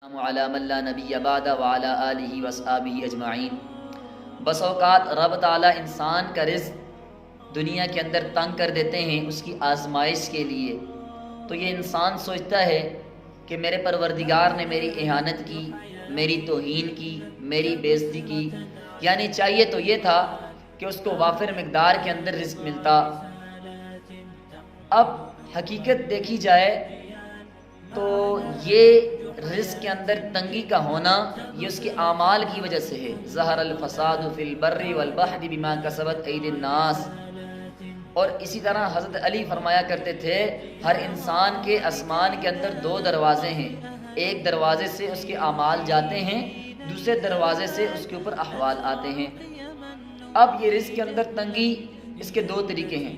علی من لا نبی بعد وعلی آلہ واصحابہ اجمعین۔ بس اوقات رب تعالیٰ انسان کا رزق دنیا کے اندر تنگ کر دیتے ہیں اس کی آزمائش کے لیے، تو یہ انسان سوچتا ہے کہ میرے پروردگار نے میری اہانت کی، میری توہین کی، میری بے عزتی کی، یعنی چاہیے تو یہ تھا کہ اس کو وافر مقدار کے اندر رزق ملتا۔ اب حقیقت دیکھی جائے تو یہ رزق کے اندر تنگی کا ہونا یہ اس کے اعمال کی وجہ سے ہے۔ ظہر الفساد فی البر والبحر بما کسبت ایدی الناس۔ اور اسی طرح حضرت علی فرمایا کرتے تھے ہر انسان کے آسمان کے اندر دو دروازے ہیں، ایک دروازے سے اس کے اعمال جاتے ہیں، دوسرے دروازے سے اس کے اوپر احوال آتے ہیں۔ اب یہ رزق کے اندر تنگی اس کے دو طریقے ہیں۔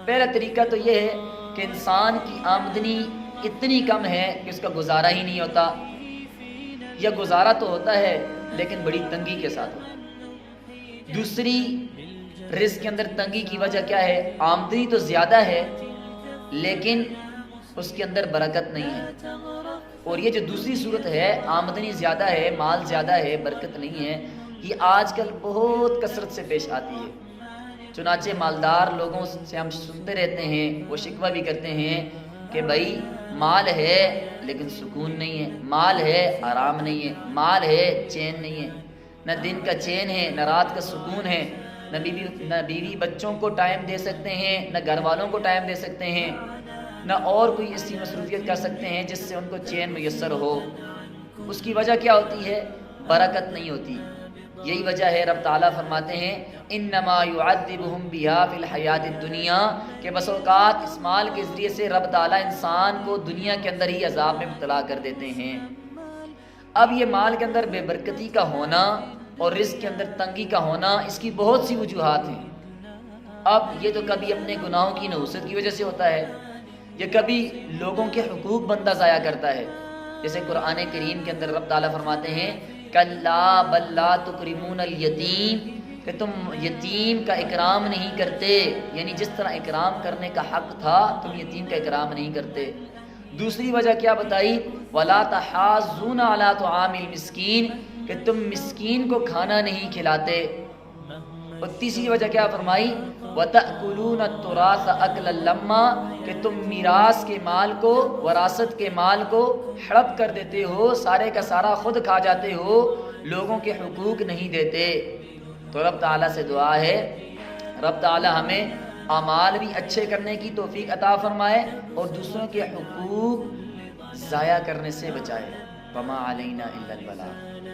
پہلا طریقہ تو یہ ہے کہ انسان کی آمدنی اتنی کم ہے کہ اس کا گزارا ہی نہیں ہوتا، یا گزارا تو ہوتا ہے لیکن بڑی تنگی کے ساتھ ہوتا ہے۔ دوسری رزق کے اندر تنگی کی وجہ کیا ہے؟ آمدنی تو زیادہ ہے لیکن اس کے اندر برکت نہیں ہے۔ اور یہ جو دوسری صورت ہے، آمدنی زیادہ ہے، مال زیادہ ہے، برکت نہیں ہے، یہ آج کل بہت کثرت سے پیش آتی ہے۔ چنانچہ مالدار لوگوں سے ہم سنتے رہتے ہیں، وہ شکوہ بھی کرتے ہیں کہ بھائی مال ہے لیکن سکون نہیں ہے، مال ہے آرام نہیں ہے، مال ہے چین نہیں ہے، نہ دن کا چین ہے نہ رات کا سکون ہے، نہ بیوی بچوں کو ٹائم دے سکتے ہیں، نہ گھر والوں کو ٹائم دے سکتے ہیں، نہ اور کوئی ایسی مصروفیت کر سکتے ہیں جس سے ان کو چین میسر ہو۔ اس کی وجہ کیا ہوتی ہے؟ برکت نہیں ہوتی۔ یہی وجہ ہے رب تعالیٰ فرماتے ہیں انما یعذبہم بہا فی الحیات الدنیا، کہ بس اوقات اس مال کے ذریعے سے رب تعالیٰ انسان کو دنیا کے اندر ہی عذاب میں مبتلا کر دیتے ہیں۔ اب یہ مال کے اندر بے برکتی کا ہونا اور رزق کے اندر تنگی کا ہونا، اس کی بہت سی وجوہات ہیں۔ اب یہ تو کبھی اپنے گناہوں کی نحوست کی وجہ سے ہوتا ہے، یا کبھی لوگوں کے حقوق بندہ ضائع کرتا ہے، جیسے قرآن کریم کے اندر رب تعالیٰ فرماتے ہیں کلا بل لا تکرمون الیتیم، کہ تم یتیم کا اکرام نہیں کرتے، یعنی جس طرح اکرام کرنے کا حق تھا تم یتیم کا اکرام نہیں کرتے۔ دوسری وجہ کیا بتائی؟ ولا تحاضون علی طعام المسکین، کہ تم مسکین کو کھانا نہیں کھلاتے۔ اور تیسری وجہ کیا فرمائی؟ وَتَأْكُلُونَ التُّرَاثَ أَكْلًا لَمًّا، کہ تم میراث کے مال کو، وراثت کے مال کو ہڑپ کر دیتے ہو، سارے کا سارا خود کھا جاتے ہو، لوگوں کے حقوق نہیں دیتے۔ تو رب تعالیٰ سے دعا ہے رب تعالیٰ ہمیں اعمال بھی اچھے کرنے کی توفیق عطا فرمائے اور دوسروں کے حقوق ضائع کرنے سے بچائے۔ وَمَا عَلَيْنَا إِلَّا الْبَلَاغُ۔